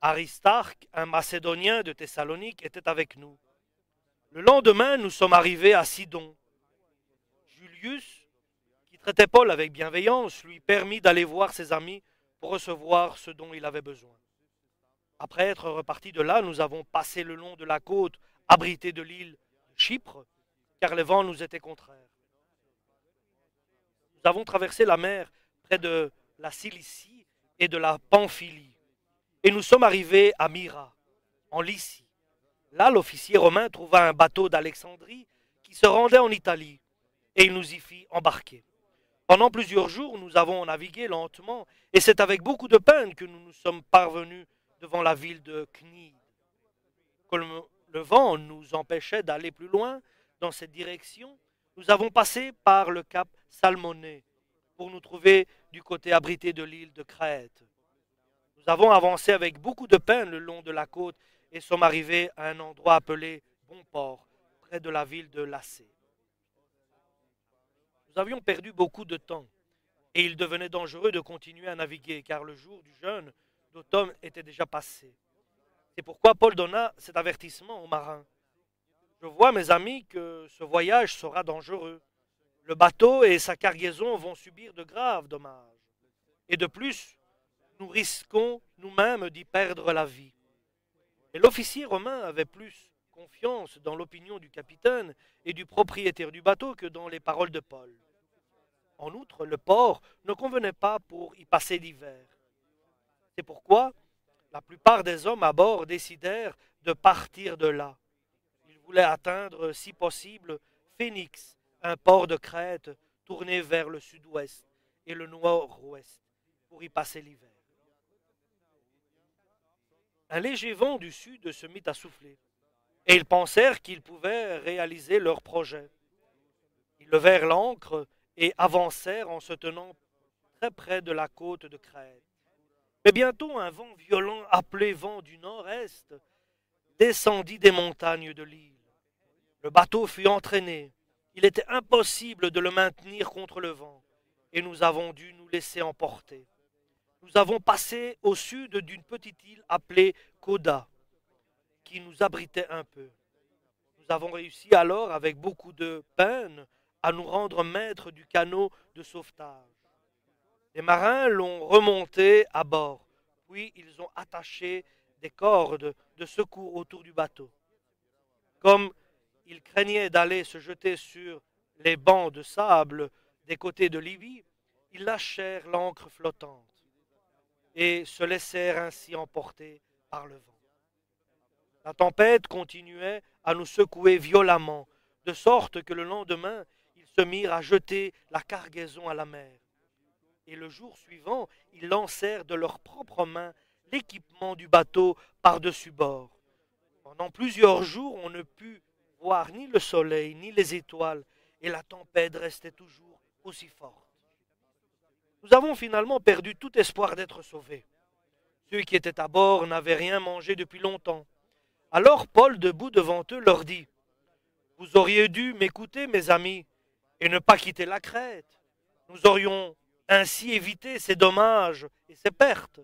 Aristarque, un Macédonien de Thessalonique, était avec nous. Le lendemain, nous sommes arrivés à Sidon. Julius, qui traitait Paul avec bienveillance, lui permit d'aller voir ses amis pour recevoir ce dont il avait besoin. Après être repartis de là, nous avons passé le long de la côte abritée de l'île de Chypre, car les vents nous étaient contraires. Nous avons traversé la mer près de la Cilicie et de la Pamphylie, et nous sommes arrivés à Myra, en Lycie. Là, l'officier romain trouva un bateau d'Alexandrie qui se rendait en Italie, et il nous y fit embarquer. Pendant plusieurs jours, nous avons navigué lentement, et c'est avec beaucoup de peine que nous nous sommes parvenus devant la ville de Cnide. Comme le vent nous empêchait d'aller plus loin dans cette direction, nous avons passé par le cap Salmoné pour nous trouver du côté abrité de l'île de Crète. Nous avons avancé avec beaucoup de peine le long de la côte et sommes arrivés à un endroit appelé Bon Port, près de la ville de Lacée. Nous avions perdu beaucoup de temps et il devenait dangereux de continuer à naviguer car le jour du jeûne d'automne était déjà passé. C'est pourquoi Paul donna cet avertissement aux marins. Je vois, mes amis, que ce voyage sera dangereux. Le bateau et sa cargaison vont subir de graves dommages. Et de plus, nous risquons nous-mêmes d'y perdre la vie. Et l'officier romain avait plus confiance dans l'opinion du capitaine et du propriétaire du bateau que dans les paroles de Paul. En outre, le port ne convenait pas pour y passer l'hiver. C'est pourquoi la plupart des hommes à bord décidèrent de partir de là. Ils voulaient atteindre, si possible, Phénix, un port de Crète tourné vers le sud-ouest et le nord-ouest, pour y passer l'hiver. Un léger vent du sud se mit à souffler, et ils pensèrent qu'ils pouvaient réaliser leur projet. Ils levèrent l'ancre et avancèrent en se tenant très près de la côte de Crète. Mais bientôt un vent violent appelé vent du nord-est descendit des montagnes de l'île. Le bateau fut entraîné. Il était impossible de le maintenir contre le vent, et nous avons dû nous laisser emporter. Nous avons passé au sud d'une petite île appelée Coda, qui nous abritait un peu. Nous avons réussi alors, avec beaucoup de peine, à nous rendre maîtres du canot de sauvetage. Les marins l'ont remonté à bord, puis ils ont attaché des cordes de secours autour du bateau. Comme ils craignaient d'aller se jeter sur les bancs de sable des côtés de Libye, ils lâchèrent l'ancre flottante et se laissèrent ainsi emporter par le vent. La tempête continuait à nous secouer violemment, de sorte que le lendemain, ils se mirent à jeter la cargaison à la mer. Et le jour suivant, ils lancèrent de leurs propres mains l'équipement du bateau par-dessus bord. Pendant plusieurs jours, on ne put voir ni le soleil, ni les étoiles, et la tempête restait toujours aussi forte. Nous avons finalement perdu tout espoir d'être sauvés. Ceux qui étaient à bord n'avaient rien mangé depuis longtemps. Alors Paul, debout devant eux, leur dit « Vous auriez dû m'écouter, mes amis, et ne pas quitter la Crète. Nous aurions ainsi évité ces dommages et ces pertes.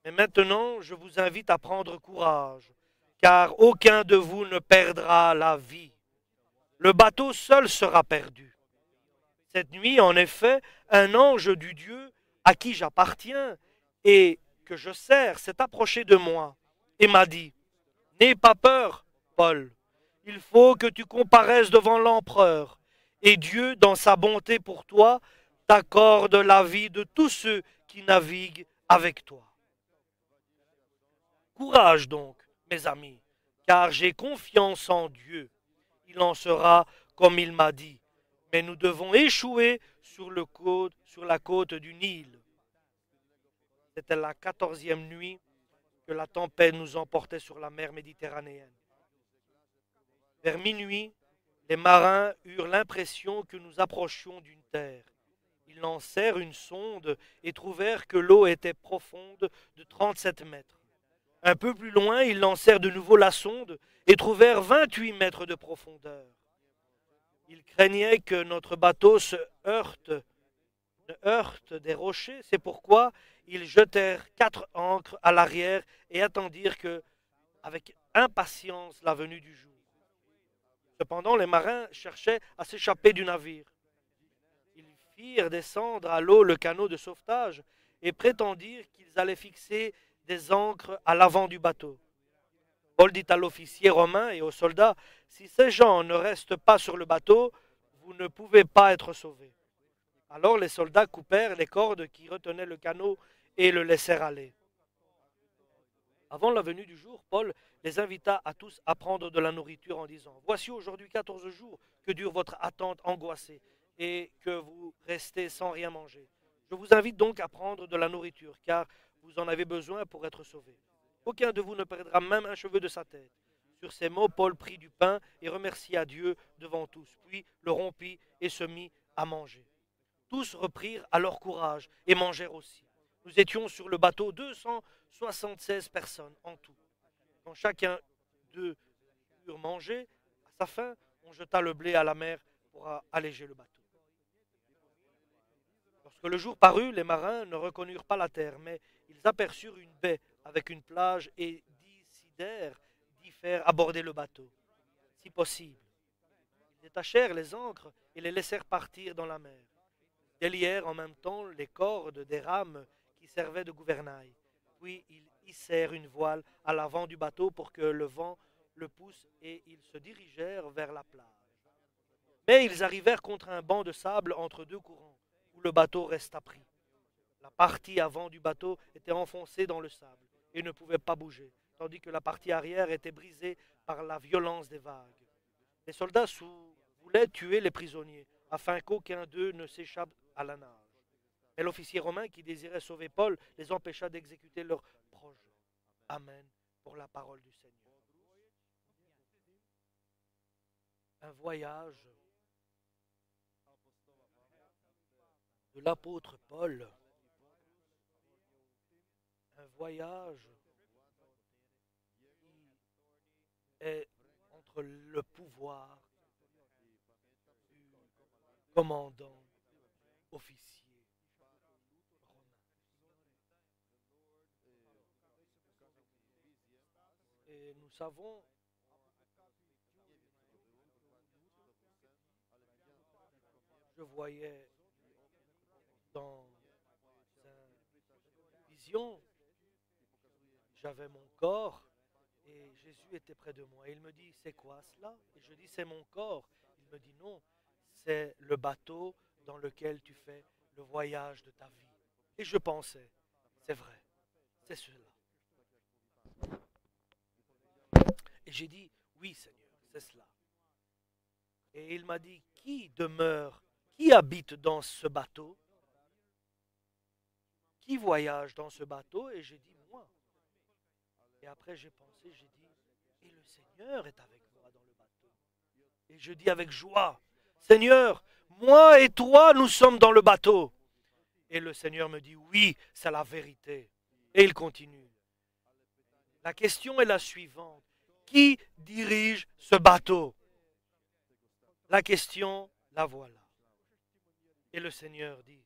Mais maintenant, je vous invite à prendre courage, car aucun de vous ne perdra la vie. Le bateau seul sera perdu. Cette nuit, en effet, un ange du Dieu à qui j'appartiens et que je sers s'est approché de moi et m'a dit « N'aie pas peur, Paul, il faut que tu comparaisses devant l'empereur, et Dieu, dans sa bonté pour toi, t'accorde la vie de tous ceux qui naviguent avec toi. » Courage donc, mes amis, car j'ai confiance en Dieu. Il en sera comme il m'a dit. Mais nous devons échouer sur la côte du Nil. C'était la 14e nuit que la tempête nous emportait sur la mer Méditerranéenne. Vers minuit, les marins eurent l'impression que nous approchions d'une terre. Ils lancèrent une sonde et trouvèrent que l'eau était profonde de 37 mètres. Un peu plus loin, ils lancèrent de nouveau la sonde et trouvèrent 28 mètres de profondeur. Ils craignaient que notre bateau se heurte heurte des rochers. C'est pourquoi ils jetèrent 4 ancres à l'arrière et attendirent avec impatience la venue du jour. Cependant, les marins cherchaient à s'échapper du navire. Ils firent descendre à l'eau le canot de sauvetage et prétendirent qu'ils allaient fixer des ancres à l'avant du bateau. Paul dit à l'officier romain et aux soldats, « Si ces gens ne restent pas sur le bateau, vous ne pouvez pas être sauvés. » Alors les soldats coupèrent les cordes qui retenaient le canot et le laissèrent aller. Avant la venue du jour, Paul les invita à tous à prendre de la nourriture en disant, « Voici aujourd'hui 14 jours que dure votre attente angoissée et que vous restez sans rien manger. Je vous invite donc à prendre de la nourriture, car vous en avez besoin pour être sauvés. Aucun de vous ne perdra même un cheveu de sa tête. » Sur ces mots, Paul prit du pain et remercia Dieu devant tous, puis le rompit et se mit à manger. Tous reprirent alors courage et mangèrent aussi. Nous étions sur le bateau 276 personnes en tout. Quand chacun d'eux eurent mangé, à sa faim, on jeta le blé à la mer pour alléger le bateau. Lorsque le jour parut, les marins ne reconnurent pas la terre, mais ils aperçurent une baie avec une plage et décidèrent d'y faire aborder le bateau, si possible. Ils détachèrent les ancres et les laissèrent partir dans la mer. Ils délièrent en même temps les cordes des rames qui servaient de gouvernail. Puis ils hissèrent une voile à l'avant du bateau pour que le vent le pousse et ils se dirigèrent vers la plage. Mais ils arrivèrent contre un banc de sable entre deux courants, où le bateau resta pris. La partie avant du bateau était enfoncée dans le sable et ne pouvait pas bouger, tandis que la partie arrière était brisée par la violence des vagues. Les soldats voulaient tuer les prisonniers, afin qu'aucun d'eux ne s'échappe à la nage. Mais l'officier romain qui désirait sauver Paul les empêcha d'exécuter leur projet. Amen pour la parole du Seigneur. Un voyage de l'apôtre Paul, un voyage qui est entre le pouvoir du commandant officier romain. Et nous savons je voyais dans une vision, j'avais mon corps et Jésus était près de moi. Et il me dit, c'est quoi cela? Et je dis, c'est mon corps. Il me dit, non, c'est le bateau dans lequel tu fais le voyage de ta vie. Et je pensais, c'est vrai, c'est cela. Et j'ai dit, oui Seigneur, c'est cela. Et il m'a dit, qui demeure, qui habite dans ce bateau? Qui voyage dans ce bateau? Et j'ai dit, moi. Et après j'ai pensé, j'ai dit, et le Seigneur est avec moi dans le bateau. Et je dis avec joie, Seigneur, moi et toi, nous sommes dans le bateau. Et le Seigneur me dit, oui, c'est la vérité. Et il continue. La question est la suivante. Qui dirige ce bateau? La question, la voilà. Et le Seigneur dit,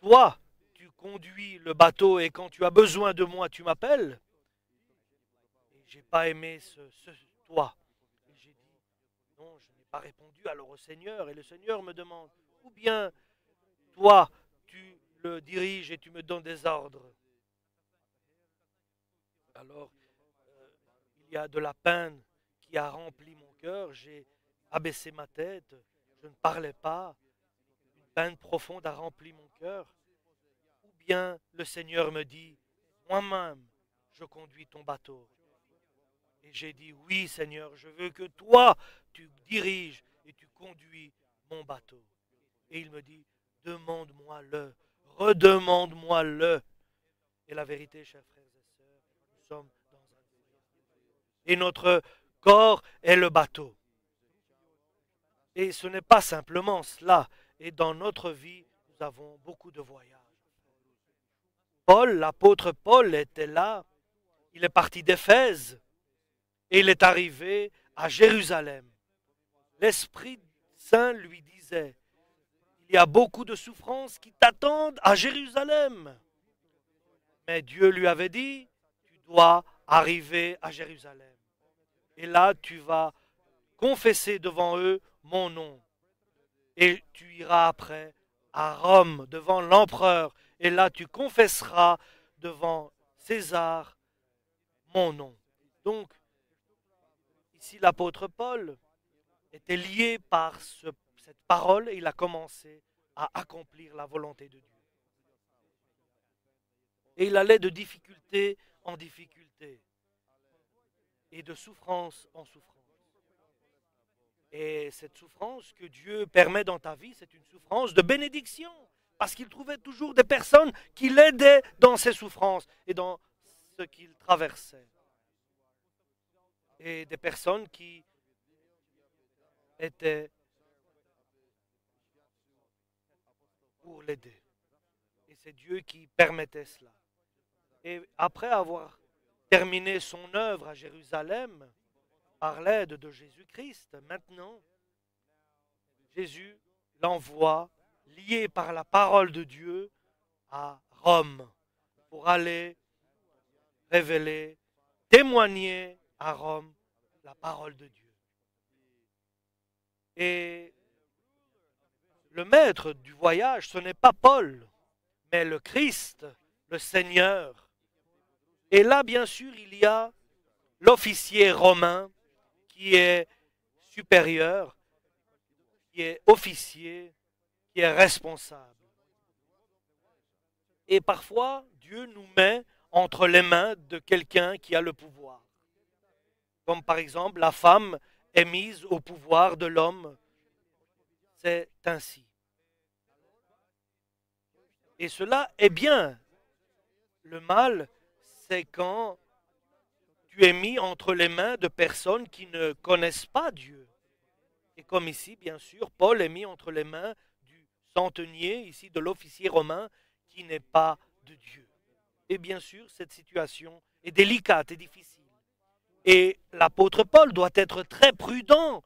toi, tu conduis le bateau et quand tu as besoin de moi, tu m'appelles. Et je n'ai pas aimé ce toi. Et j'ai dit, non, je n'ai pas répondu alors au Seigneur. Et le Seigneur me demande, ou bien toi, tu le diriges et tu me donnes des ordres. Alors, il y a de la peine qui a rempli mon cœur. J'ai abaissé ma tête. Je ne parlais pas. Une peine profonde a rempli mon cœur. Ou bien le Seigneur me dit, moi-même, je conduis ton bateau. Et j'ai dit, oui Seigneur, je veux que toi, tu diriges et tu conduis mon bateau. Et il me dit, demande-moi-le, redemande-moi-le. Et la vérité, chers frères et sœurs, nous sommes dans un voyage. Et notre corps est le bateau. Et ce n'est pas simplement cela. Et dans notre vie, nous avons beaucoup de voyages. Paul, l'apôtre Paul était là. Il est parti d'Éphèse et il est arrivé à Jérusalem. L'Esprit Saint lui disait, il y a beaucoup de souffrances qui t'attendent à Jérusalem. Mais Dieu lui avait dit, tu dois arriver à Jérusalem. Et là, tu vas confesser devant eux mon nom. Et tu iras après à Rome, devant l'empereur. Et là, tu confesseras devant César mon nom. Donc, ici, l'apôtre Paul était lié par cette parole et il a commencé à accomplir la volonté de Dieu. Et il allait de difficulté en difficulté et de souffrance en souffrance. Et cette souffrance que Dieu permet dans ta vie, c'est une souffrance de bénédiction. Parce qu'il trouvait toujours des personnes qui l'aidaient dans ses souffrances et dans ce qu'il traversait. Et des personnes qui étaient pour l'aider. Et c'est Dieu qui permettait cela. Et après avoir terminé son œuvre à Jérusalem, par l'aide de Jésus-Christ, maintenant, Jésus l'envoie, lié par la parole de Dieu, à Rome, pour aller révéler, témoigner à Rome la parole de Dieu. Et le maître du voyage, ce n'est pas Paul, mais le Christ, le Seigneur. Et là, bien sûr, il y a l'officier romain qui est supérieur, qui est officier, qui est responsable. Et parfois, Dieu nous met entre les mains de quelqu'un qui a le pouvoir. Comme par exemple, la femme est mise au pouvoir de l'homme. C'est ainsi. Et cela est bien. Le mal, c'est quand tu es mis entre les mains de personnes qui ne connaissent pas Dieu. Et comme ici, bien sûr, Paul est mis entre les mains du centenier, ici de l'officier romain, qui n'est pas de Dieu. Et bien sûr, cette situation est délicate et difficile. Et l'apôtre Paul doit être très prudent.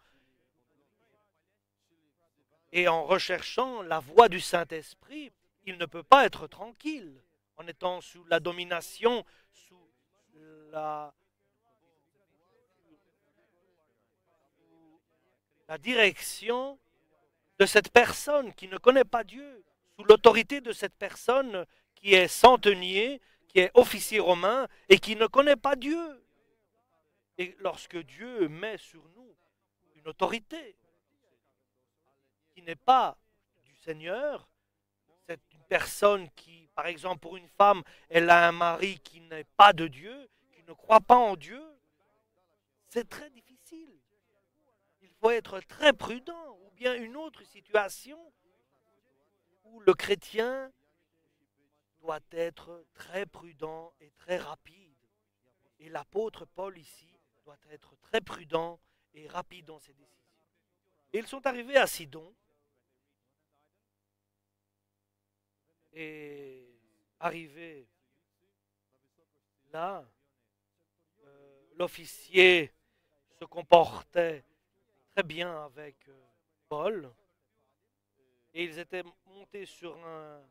Et en recherchant la voie du Saint-Esprit, il ne peut pas être tranquille en étant sous la domination, sous la direction de cette personne qui ne connaît pas Dieu, sous l'autorité de cette personne qui est centenier, qui est officier romain et qui ne connaît pas Dieu. Et lorsque Dieu met sur nous une autorité qui n'est pas du Seigneur, c'est une personne qui, par exemple pour une femme, elle a un mari qui n'est pas de Dieu, qui ne croit pas en Dieu, c'est très difficile. Il faut être très prudent. Ou bien une autre situation où le chrétien doit être très prudent et très rapide. Et l'apôtre Paul ici doit être très prudent et rapide dans ses décisions. Et ils sont arrivés à Sidon. Et arrivé là, l'officier se comportait très bien avec Paul. Et ils étaient montés sur un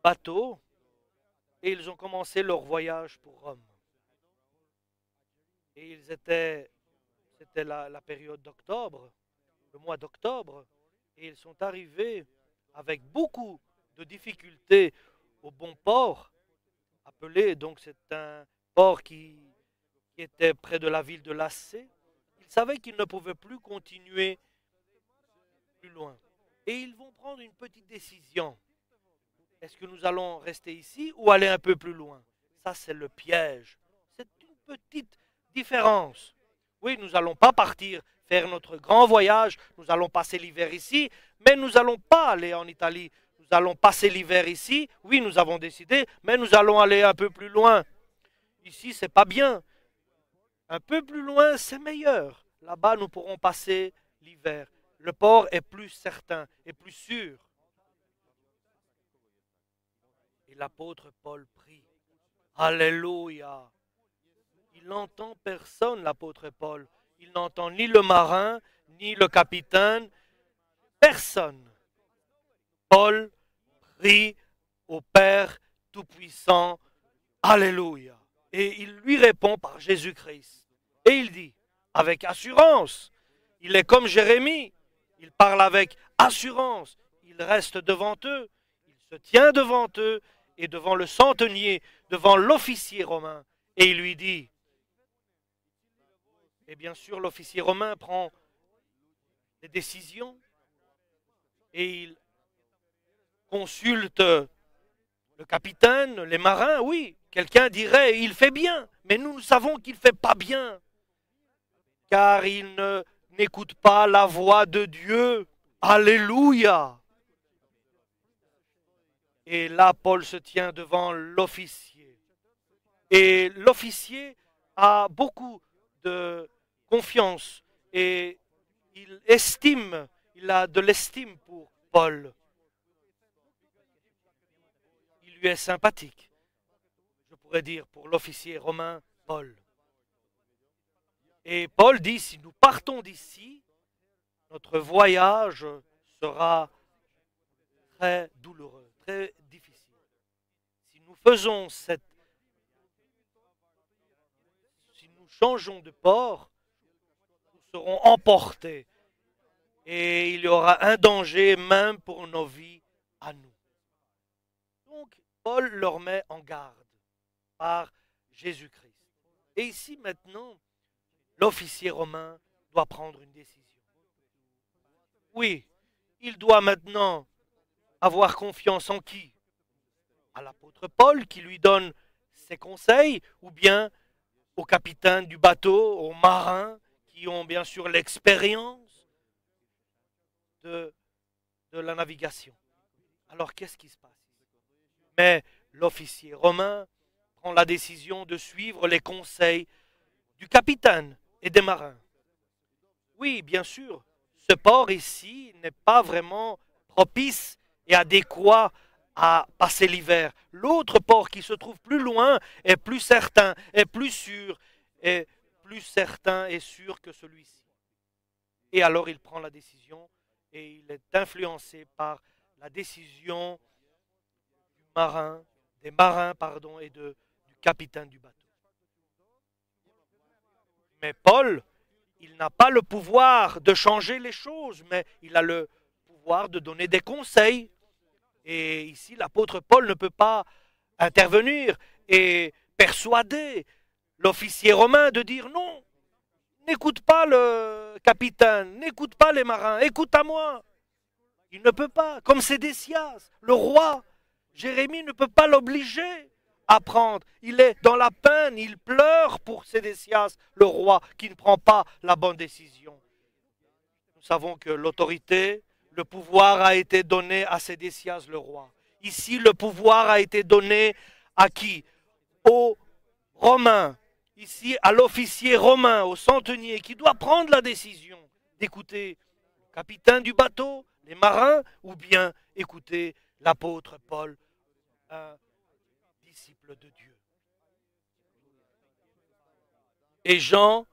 bateau et ils ont commencé leur voyage pour Rome. Et c'était la période d'octobre, le mois d'octobre, et ils sont arrivés avec beaucoup de difficultés au bon port, appelé, donc c'est un port qui était près de la ville de Lassé. Ils savaient qu'ils ne pouvaient plus continuer plus loin. Et ils vont prendre une petite décision. Est-ce que nous allons rester ici ou aller un peu plus loin? Ça, c'est le piège. C'est une petite différence. Oui, nous n'allons pas partir faire notre grand voyage, nous allons passer l'hiver ici, mais nous n'allons pas aller en Italie. Nous allons passer l'hiver ici. Oui, nous avons décidé, mais nous allons aller un peu plus loin. Ici, c'est pas bien. Un peu plus loin, c'est meilleur. Là-bas, nous pourrons passer l'hiver. Le port est plus certain et plus sûr. Et l'apôtre Paul prie. Alléluia. Il n'entend personne, l'apôtre Paul. Il n'entend ni le marin, ni le capitaine. personne. Paul prie au Père Tout-Puissant. Alléluia. Et il lui répond par Jésus-Christ. Et il dit, avec assurance, il est comme Jérémie, il parle avec assurance, il reste devant eux, il se tient devant eux et devant le centenier, devant l'officier romain, et il lui dit, et bien sûr l'officier romain prend des décisions et il consulte le capitaine, les marins, oui, quelqu'un dirait, il fait bien, mais nous savons qu'il ne fait pas bien, car il n'écoute pas la voix de Dieu. Alléluia. Et là, Paul se tient devant l'officier. Et l'officier a beaucoup de confiance et il a de l'estime pour Paul. Il lui est sympathique, je pourrais dire, pour l'officier romain Paul. Et Paul dit, si nous partons d'ici, notre voyage sera très douloureux, très difficile. Si nous faisons si nous changeons de port, nous serons emportés et il y aura un danger même pour nos vies à nous. Donc, Paul leur met en garde par Jésus-Christ. Et ici maintenant, l'officier romain doit prendre une décision. Oui, il doit maintenant avoir confiance en qui? À l'apôtre Paul qui lui donne ses conseils, ou bien au capitaine du bateau, aux marins qui ont bien sûr l'expérience de la navigation. Alors qu'est-ce qui se passe? Mais l'officier romain prend la décision de suivre les conseils du capitaine et des marins. Oui, bien sûr, ce port ici n'est pas vraiment propice et adéquat à passer l'hiver. L'autre port qui se trouve plus loin est plus certain, est plus sûr, est plus certain et sûr que celui-ci. Et alors il prend la décision et il est influencé par la décision des marins et du capitaine du bateau. Mais Paul, il n'a pas le pouvoir de changer les choses, mais il a le pouvoir de donner des conseils. Et ici, l'apôtre Paul ne peut pas intervenir et persuader l'officier romain de dire non, n'écoute pas le capitaine, n'écoute pas les marins, écoute à moi. Il ne peut pas, comme Sédécias, le roi, Jérémie ne peut pas l'obliger à prendre. Il est dans la peine, il pleure pour Sédécias, le roi, qui ne prend pas la bonne décision. Nous savons que l'autorité, le pouvoir a été donné à Sédécias, le roi. Ici, le pouvoir a été donné à qui? Aux Romains. Ici, à l'officier romain, au centenier, qui doit prendre la décision d'écouter le capitaine du bateau, les marins, ou bien écouter l'apôtre Paul, un disciple de Dieu. Et Jean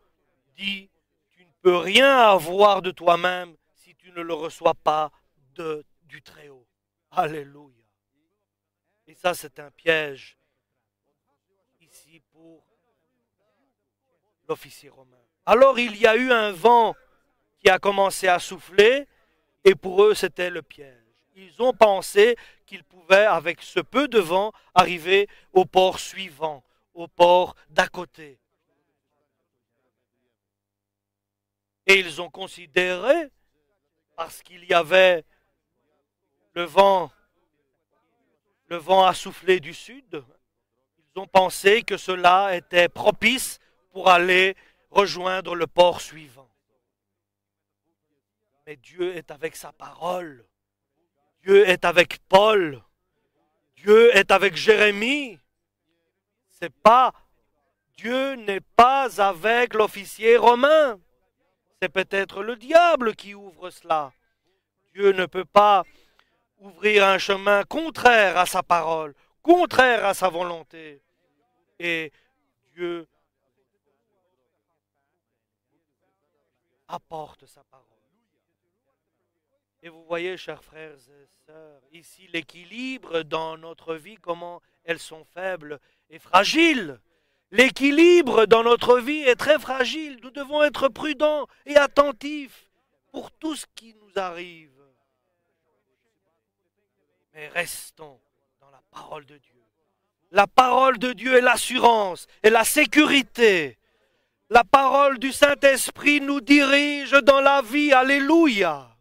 dit, tu ne peux rien avoir de toi-même si tu ne le reçois pas du Très-Haut. Alléluia. Et ça, c'est un piège ici pour l'officier romain. Alors, il y a eu un vent qui a commencé à souffler, et pour eux, c'était le piège. Ils ont pensé qu'ils pouvaient, avec ce peu de vent, arriver au port suivant, au port d'à côté. Et ils ont considéré, parce qu'il y avait le vent a soufflé du sud, ils ont pensé que cela était propice pour aller rejoindre le port suivant. Mais Dieu est avec sa parole. Dieu est avec Paul. Dieu est avec Jérémie. C'est pas, Dieu n'est pas avec l'officier romain. C'est peut-être le diable qui ouvre cela. Dieu ne peut pas ouvrir un chemin contraire à sa parole, contraire à sa volonté. Et Dieu apporte sa parole. Et vous voyez, chers frères et sœurs, ici l'équilibre dans notre vie, comment elles sont faibles et fragiles. L'équilibre dans notre vie est très fragile. Nous devons être prudents et attentifs pour tout ce qui nous arrive. Mais restons dans la parole de Dieu. La parole de Dieu est l'assurance et la sécurité. La parole du Saint-Esprit nous dirige dans la vie. Alléluia.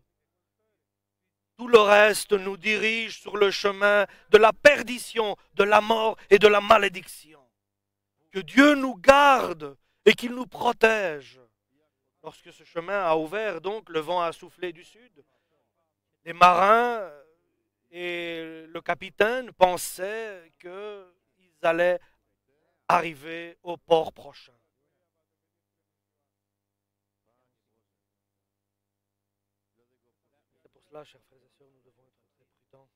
Tout le reste nous dirige sur le chemin de la perdition, de la mort et de la malédiction. Que Dieu nous garde et qu'il nous protège. Lorsque ce chemin a ouvert, donc, le vent a soufflé du sud. Les marins et le capitaine pensaient qu'ils allaient arriver au port prochain. C'est pour cela, chers frères et sœurs, nous devons être très prudents.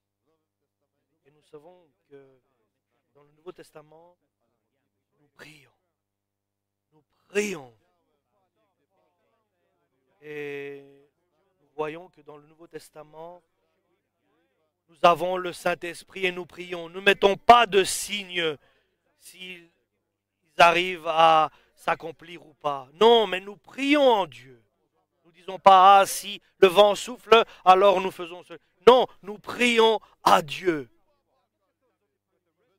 Et nous savons que dans le Nouveau Testament, nous prions. Nous prions. Et nous voyons que dans le Nouveau Testament, nous avons le Saint-Esprit et nous prions. Nous ne mettons pas de signes s'ils arrivent à s'accomplir ou pas. Non, mais nous prions en Dieu. Nous ne disons pas, ah, si le vent souffle, alors nous faisons ce. Non, nous prions à Dieu.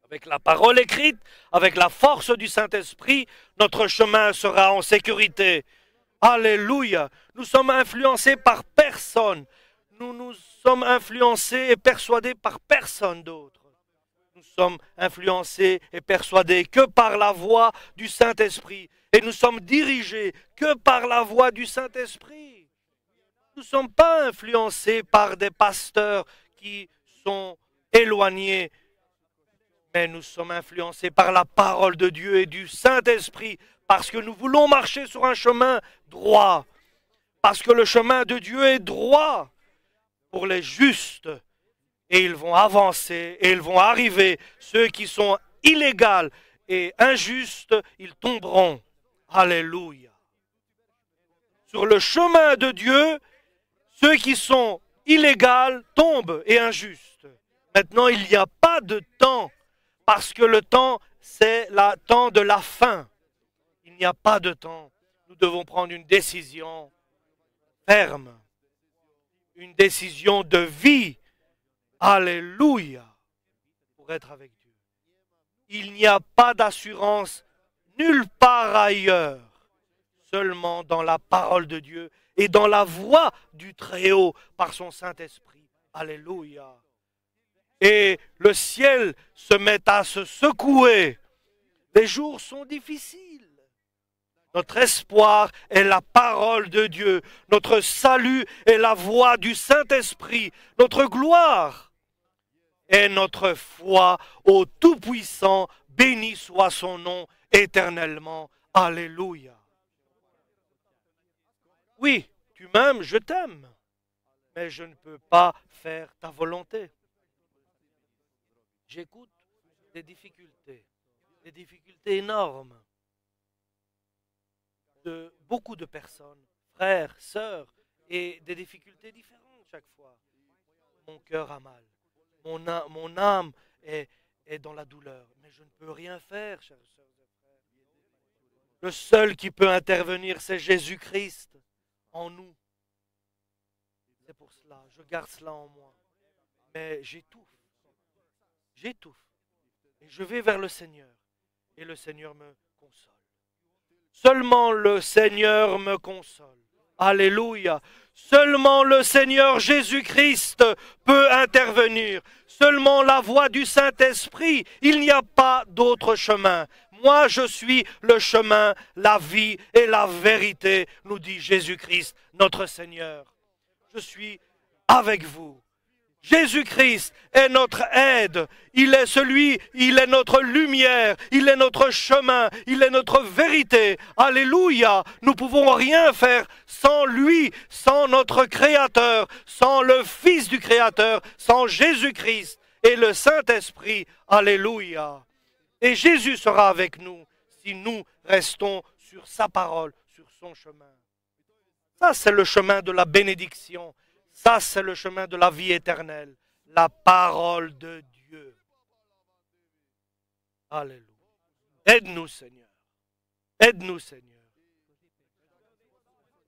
Avec la parole écrite, avec la force du Saint-Esprit, notre chemin sera en sécurité. Alléluia. Nous sommes influencés par personne. Nous sommes influencés et persuadés par personne d'autre. Nous sommes influencés et persuadés que par la voix du Saint-Esprit. Et nous sommes dirigés que par la voix du Saint-Esprit. Nous ne sommes pas influencés par des pasteurs qui sont éloignés, mais nous sommes influencés par la parole de Dieu et du Saint-Esprit, parce que nous voulons marcher sur un chemin droit, parce que le chemin de Dieu est droit pour les justes, et ils vont avancer, et ils vont arriver. Ceux qui sont illégaux et injustes, ils tomberont. Alléluia. Sur le chemin de Dieu, ceux qui sont illégaux tombent et injustes. Maintenant, il n'y a pas de temps, parce que le temps, c'est le temps de la fin. Il n'y a pas de temps. Nous devons prendre une décision ferme, une décision de vie. Alléluia, pour être avec Dieu. Il n'y a pas d'assurance nulle part ailleurs, seulement dans la parole de Dieu et dans la voix du Très-Haut par son Saint-Esprit. Alléluia. Et le ciel se met à se secouer. Les jours sont difficiles. Notre espoir est la parole de Dieu. Notre salut est la voix du Saint-Esprit. Notre gloire est notre foi au Tout-Puissant. Béni soit son nom éternellement. Alléluia. Oui, tu m'aimes, je t'aime, mais je ne peux pas faire ta volonté. J'écoute des difficultés énormes de beaucoup de personnes, frères, sœurs, et des difficultés différentes chaque fois. Mon cœur a mal, mon âme est dans la douleur, mais je ne peux rien faire, chers sœurs et frères. Le seul qui peut intervenir, c'est Jésus-Christ en nous. C'est pour cela, je garde cela en moi, mais j'étouffe. Et je vais vers le Seigneur. Et le Seigneur me console. Seulement le Seigneur me console. Alléluia. Seulement le Seigneur Jésus-Christ peut intervenir. Seulement la voix du Saint-Esprit. Il n'y a pas d'autre chemin. Moi, je suis le chemin, la vie et la vérité, nous dit Jésus-Christ, notre Seigneur. Je suis avec vous. Jésus-Christ est notre aide, il est notre lumière, il est notre chemin, il est notre vérité. Alléluia, nous ne pouvons rien faire sans lui, sans notre Créateur, sans le Fils du Créateur, sans Jésus-Christ et le Saint-Esprit. Alléluia. Et Jésus sera avec nous si nous restons sur sa parole, sur son chemin. Ça, c'est le chemin de la bénédiction. Ça, c'est le chemin de la vie éternelle, la parole de Dieu. Alléluia. Aide-nous, Seigneur. Aide-nous, Seigneur.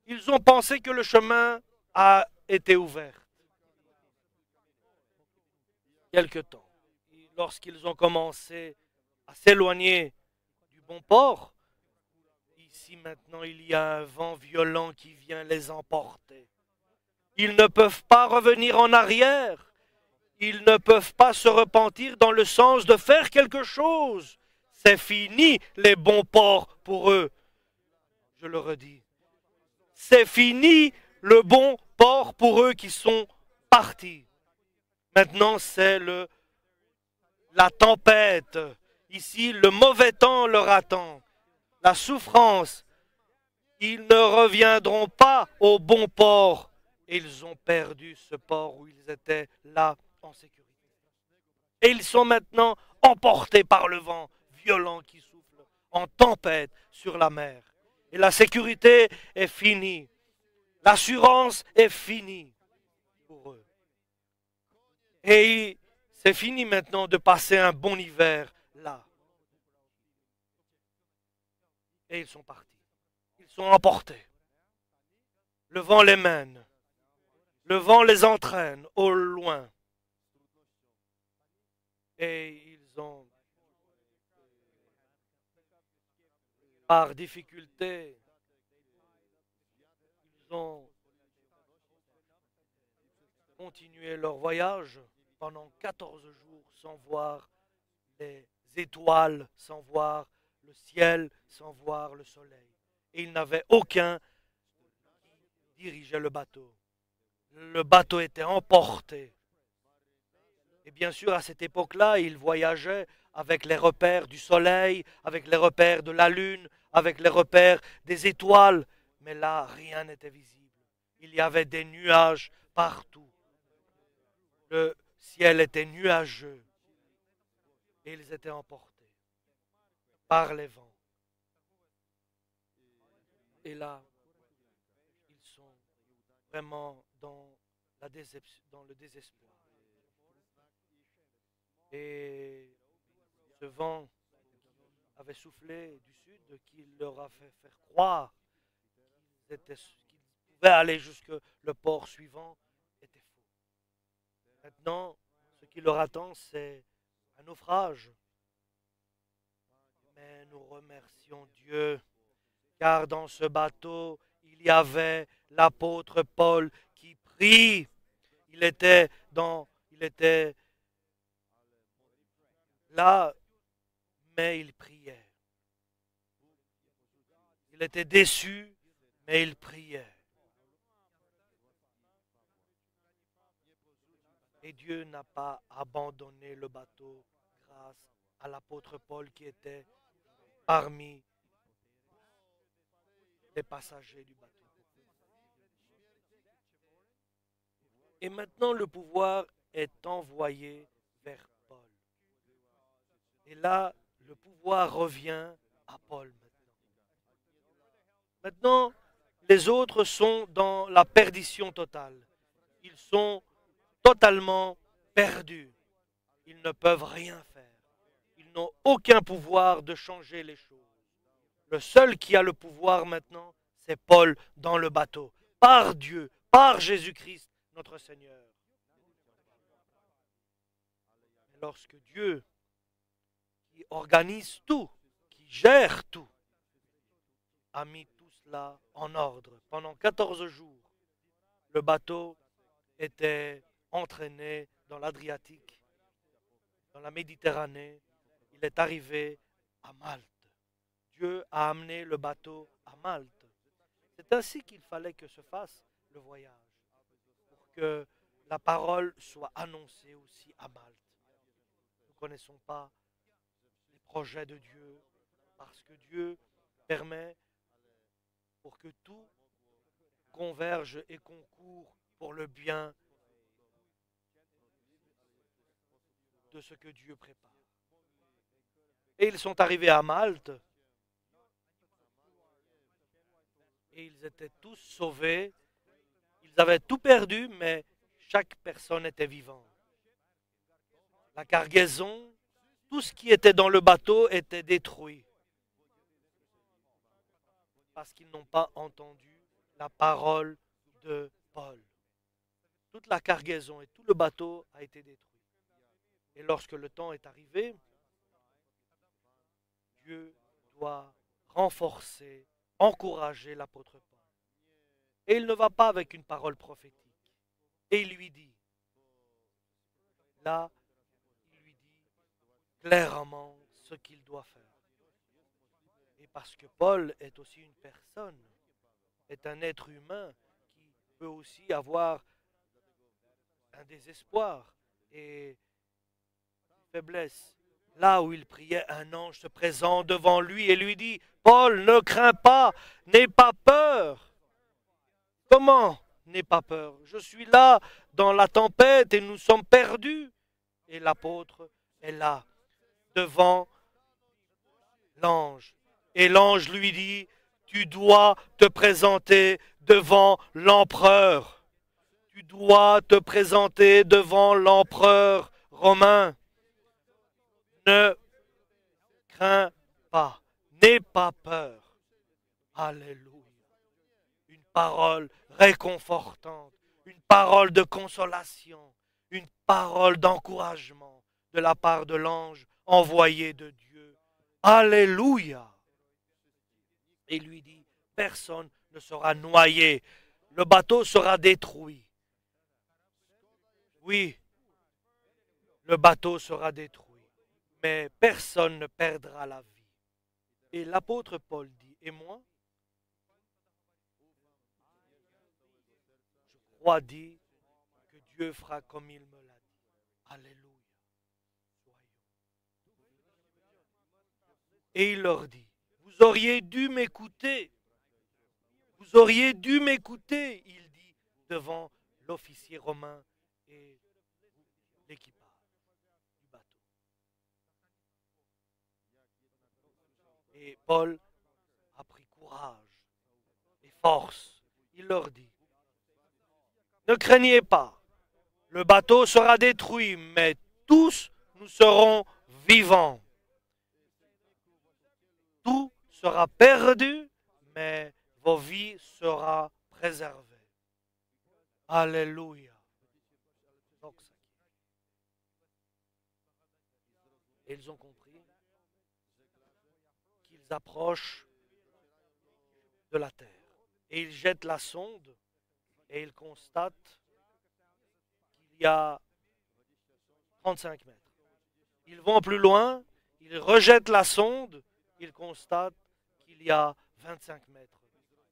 Ils ont pensé que le chemin a été ouvert. Quelque temps. Lorsqu'ils ont commencé à s'éloigner du bon port, ici maintenant il y a un vent violent qui vient les emporter. Ils ne peuvent pas revenir en arrière. Ils ne peuvent pas se repentir dans le sens de faire quelque chose. C'est fini les bons ports pour eux. Je le redis. C'est fini le bon port pour eux qui sont partis. Maintenant, c'est la tempête. Ici, le mauvais temps leur attend. La souffrance. Ils ne reviendront pas au bon port. Ils ont perdu ce port où ils étaient là en sécurité. Et ils sont maintenant emportés par le vent violent qui souffle en tempête sur la mer. Et la sécurité est finie. L'assurance est finie pour eux. Et c'est fini maintenant de passer un bon hiver là. Et ils sont partis. Ils sont emportés. Le vent les mène. Le vent les entraîne au loin. Et ils ont, par difficulté, ils ont continué leur voyage pendant 14 jours sans voir les étoiles, sans voir le ciel, sans voir le soleil. Et ils n'avaient aucun qui dirigeait le bateau. Le bateau était emporté. Et bien sûr, à cette époque-là, ils voyageaient avec les repères du soleil, avec les repères de la lune, avec les repères des étoiles. Mais là, rien n'était visible. Il y avait des nuages partout. Le ciel était nuageux. Et ils étaient emportés par les vents. Et là, ils sont vraiment dans le désespoir. Et ce vent avait soufflé du sud qui leur a fait faire croire qu'ils pouvaient aller jusque le port suivant était faux. Maintenant, ce qui leur attend, c'est un naufrage. Mais nous remercions Dieu, car dans ce bateau, il y avait l'apôtre Paul qui prie. Il était là, mais il priait. Il était déçu, mais il priait. Et Dieu n'a pas abandonné le bateau grâce à l'apôtre Paul qui était parmi les passagers du bateau. Et maintenant, le pouvoir est envoyé vers Paul. Et là, le pouvoir revient à Paul maintenant. Maintenant, les autres sont dans la perdition totale. Ils sont totalement perdus. Ils ne peuvent rien faire. Ils n'ont aucun pouvoir de changer les choses. Le seul qui a le pouvoir maintenant, c'est Paul dans le bateau. Par Dieu, par Jésus-Christ, notre Seigneur. Et lorsque Dieu, qui organise tout, qui gère tout, a mis tout cela en ordre. Pendant 14 jours, le bateau était entraîné dans l'Adriatique, dans la Méditerranée. Il est arrivé à Malte. Dieu a amené le bateau à Malte. C'est ainsi qu'il fallait que se fasse le voyage, pour que la parole soit annoncée aussi à Malte. Nous ne connaissons pas les projets de Dieu, parce que Dieu permet pour que tout converge et concourt pour le bien de ce que Dieu prépare. Et ils sont arrivés à Malte, et ils étaient tous sauvés. Ils Ils avaient tout perdu, mais chaque personne était vivante. La cargaison, tout ce qui était dans le bateau était détruit parce qu'ils n'ont pas entendu la parole de Paul. Toute la cargaison et tout le bateau a été détruit. Et lorsque le temps est arrivé, Dieu doit renforcer, encourager l'apôtre Paul. Et il ne va pas avec une parole prophétique. Et il lui dit, là, il lui dit clairement ce qu'il doit faire. Et parce que Paul est aussi une personne, est un être humain qui peut aussi avoir un désespoir et une faiblesse. Là où il priait, un ange se présente devant lui et lui dit, Paul, ne crains pas, n'aie pas peur. Comment n'aie pas peur? Je suis là dans la tempête et nous sommes perdus. Et l'apôtre est là, devant l'ange. Et l'ange lui dit, tu dois te présenter devant l'empereur. Tu dois te présenter devant l'empereur romain. Ne crains pas, n'aie pas peur. Alléluia. Une parole réconfortante, une parole de consolation, une parole d'encouragement de la part de l'ange envoyé de Dieu. Alléluia. Et lui dit, personne ne sera noyé, le bateau sera détruit. Oui, le bateau sera détruit, mais personne ne perdra la vie. Et l'apôtre Paul dit, et moi, je crois dire que Dieu fera comme il me l'a dit. Alléluia. Et il leur dit, vous auriez dû m'écouter. Vous auriez dû m'écouter, il dit devant l'officier romain et l'équipage du bateau. Et Paul a pris courage et force. Il leur dit, ne craignez pas, le bateau sera détruit, mais tous nous serons vivants. Tout sera perdu, mais vos vies seront préservées. Alléluia. Et ils ont compris qu'ils approchent de la terre. Et ils jettent la sonde et ils constatent qu'il y a 35 mètres. Ils vont plus loin, ils rejettent la sonde, ils constatent qu'il y a 25 mètres.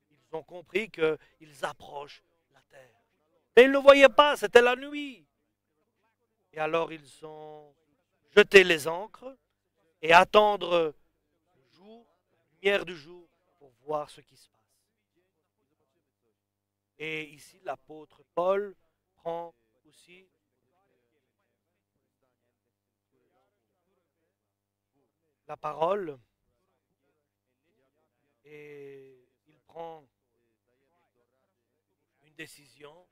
Ils ont compris qu'ils approchent la terre. Mais ils ne voyaient pas, c'était la nuit. Et alors ils ont jeté les ancres et attendre le jour, la lumière du jour, pour voir ce qui se passe. Et ici, l'apôtre Paul prend aussi la parole et il prend une décision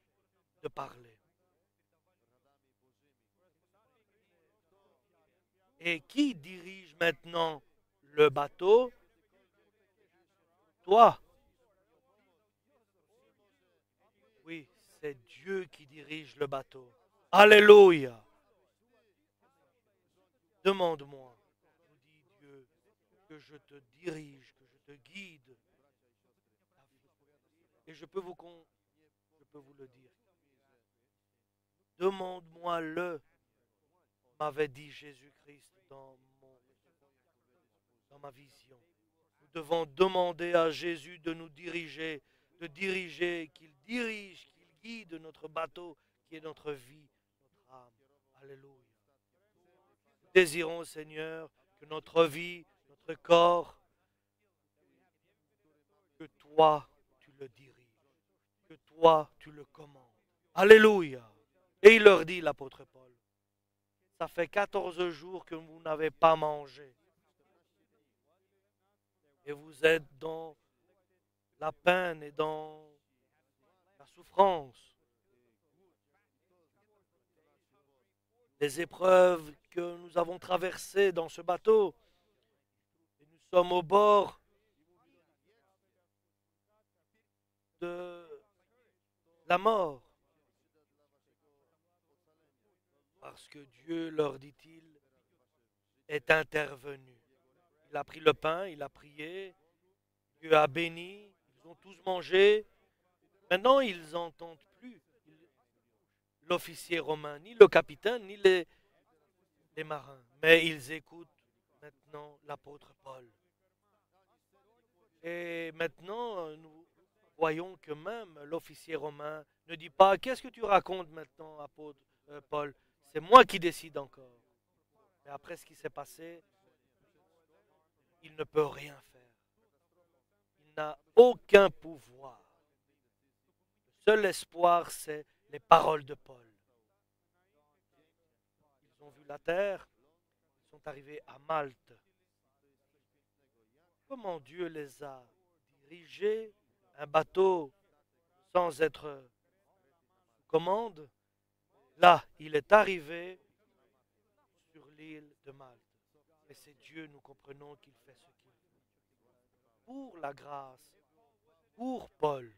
de parler. Et qui dirige maintenant le bateau? Toi. Oui, c'est Dieu qui dirige le bateau. Alléluia. Demande-moi, nous dit Dieu, que je te dirige, que je te guide. Et je peux vous le dire. Demande-moi-le, m'avait dit Jésus-Christ dans ma vision. Nous devons demander à Jésus de nous diriger, qu'il dirige, qu'il guide notre bateau qui est notre vie, notre âme. Alléluia. Nous désirons, Seigneur, que notre vie, notre corps, que toi, tu le diriges, que toi, tu le commandes. Alléluia. Et il leur dit, l'apôtre Paul, ça fait 14 jours que vous n'avez pas mangé. Et vous êtes dans la peine et dans la souffrance, les épreuves que nous avons traversées dans ce bateau. Et nous sommes au bord de la mort. Parce que Dieu, leur dit-il, est intervenu. Il a pris le pain, il a prié, Dieu a béni, ils ont tous mangé. Maintenant, ils n'entendent plus l'officier romain, ni le capitaine, ni les marins. Mais ils écoutent maintenant l'apôtre Paul. Et maintenant, nous voyons que même l'officier romain ne dit pas « Qu'est-ce que tu racontes maintenant, apôtre Paul? C'est moi qui décide encore. » Et après ce qui s'est passé, il ne peut rien faire. Il n'a aucun pouvoir. Le seul espoir, c'est les paroles de Paul. Ils ont vu la terre, ils sont arrivés à Malte. Comment Dieu les a dirigés, un bateau sans être sous commande. Là, il est arrivé sur l'île de Malte. Et c'est Dieu, nous comprenons qu'il fait ce qu'il veut. Pour la grâce, pour Paul,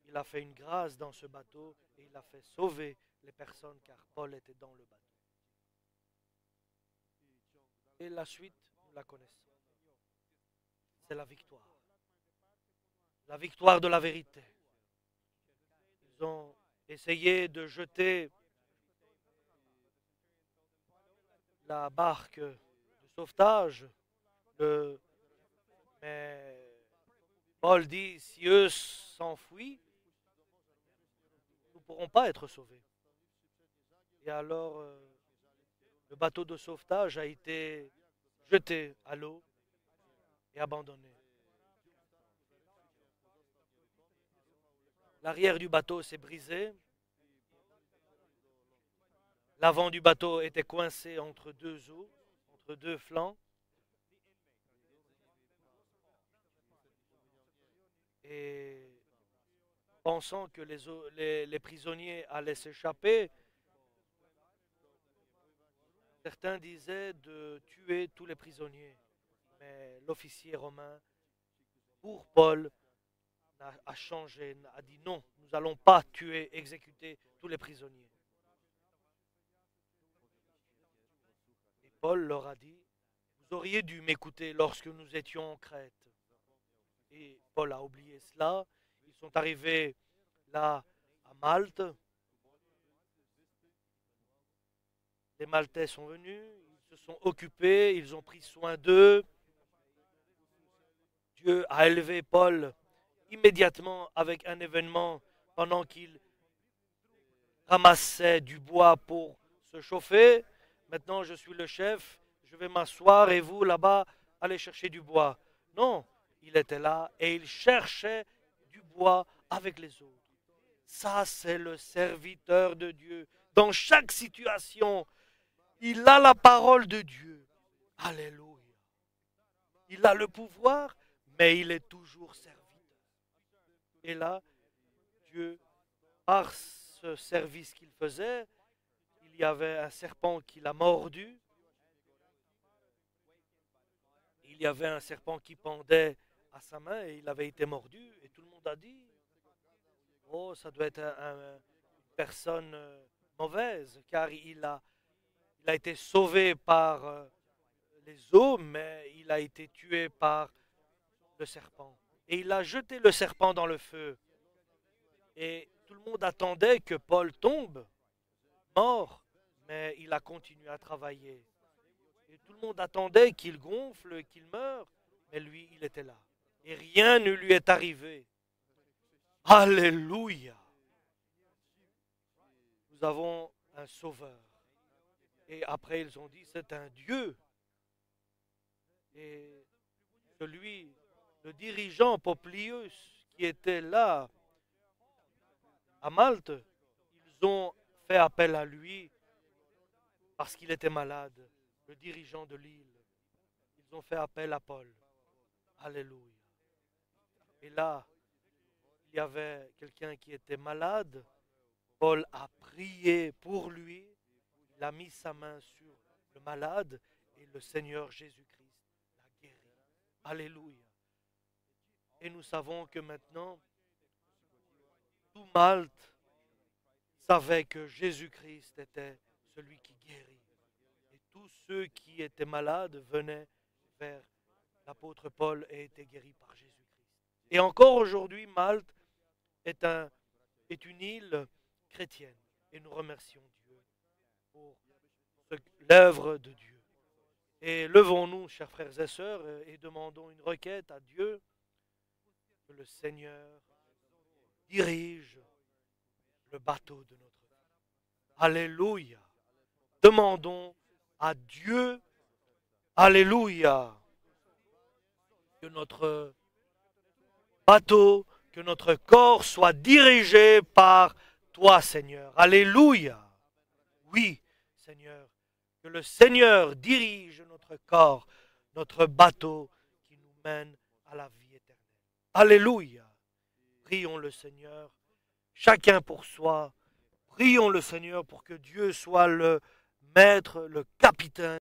il a fait une grâce dans ce bateau et il a fait sauver les personnes car Paul était dans le bateau. Et la suite, nous la connaissons. C'est la victoire. La victoire de la vérité. Ils ont essayé de jeter la barque de sauvetage, mais Paul dit, si eux s'enfuient, nous ne pourrons pas être sauvés. Et alors, le bateau de sauvetage a été jeté à l'eau et abandonné. L'arrière du bateau s'est brisé. L'avant du bateau était coincé entre deux eaux, entre deux flancs. Et pensant que les prisonniers allaient s'échapper, certains disaient de tuer tous les prisonniers. Mais l'officier romain, pour Paul, a changé, a dit non, nous n'allons pas tuer, exécuter tous les prisonniers. Et Paul leur a dit, vous auriez dû m'écouter lorsque nous étions en Crète. Et Paul a oublié cela. Ils sont arrivés là à Malte. Les Maltais sont venus, ils se sont occupés, ils ont pris soin d'eux. Dieu a élevé Paul immédiatement avec un événement pendant qu'il ramassait du bois pour se chauffer. Maintenant, je suis le chef, je vais m'asseoir et vous, là-bas, allez chercher du bois. Non, il était là et il cherchait du bois avec les autres. Ça, c'est le serviteur de Dieu. Dans chaque situation, il a la parole de Dieu. Alléluia. Il a le pouvoir, mais il est toujours serviteur. Et là, Dieu, par ce service qu'il faisait, il y avait un serpent qui l'a mordu. Il y avait un serpent qui pendait à sa main et il avait été mordu. Et tout le monde a dit, oh, ça doit être une personne mauvaise, car il a été sauvé par les eaux, mais il a été tué par le serpent. Et il a jeté le serpent dans le feu. Et tout le monde attendait que Paul tombe, mort, mais il a continué à travailler. Et tout le monde attendait qu'il gonfle, qu'il meure, mais lui, il était là. Et rien ne lui est arrivé. Alléluia! Nous avons un sauveur. Et après, ils ont dit, c'est un Dieu. Et celui, le dirigeant Poplius, qui était là, à Malte, ils ont fait appel à lui parce qu'il était malade, le dirigeant de l'île. Ils ont fait appel à Paul. Alléluia. Et là, il y avait quelqu'un qui était malade. Paul a prié pour lui. Il a mis sa main sur le malade et le Seigneur Jésus-Christ l'a guéri. Alléluia. Et nous savons que maintenant, tout Malte savait que Jésus-Christ était celui qui guérit. Et tous ceux qui étaient malades venaient vers l'apôtre Paul et étaient guéris par Jésus-Christ. Et encore aujourd'hui, Malte est une île chrétienne. Et nous remercions Dieu pour l'œuvre de Dieu. Et levons-nous, chers frères et sœurs, et demandons une requête à Dieu, que le Seigneur dirige le bateau de notre vie. Alléluia. Demandons à Dieu, alléluia, que notre bateau, que notre corps soit dirigé par toi, Seigneur. Alléluia. Oui, Seigneur, que le Seigneur dirige notre corps, notre bateau qui nous mène à la vie éternelle. Alléluia. Prions le Seigneur, chacun pour soi. Prions le Seigneur pour que Dieu soit le maître, le capitaine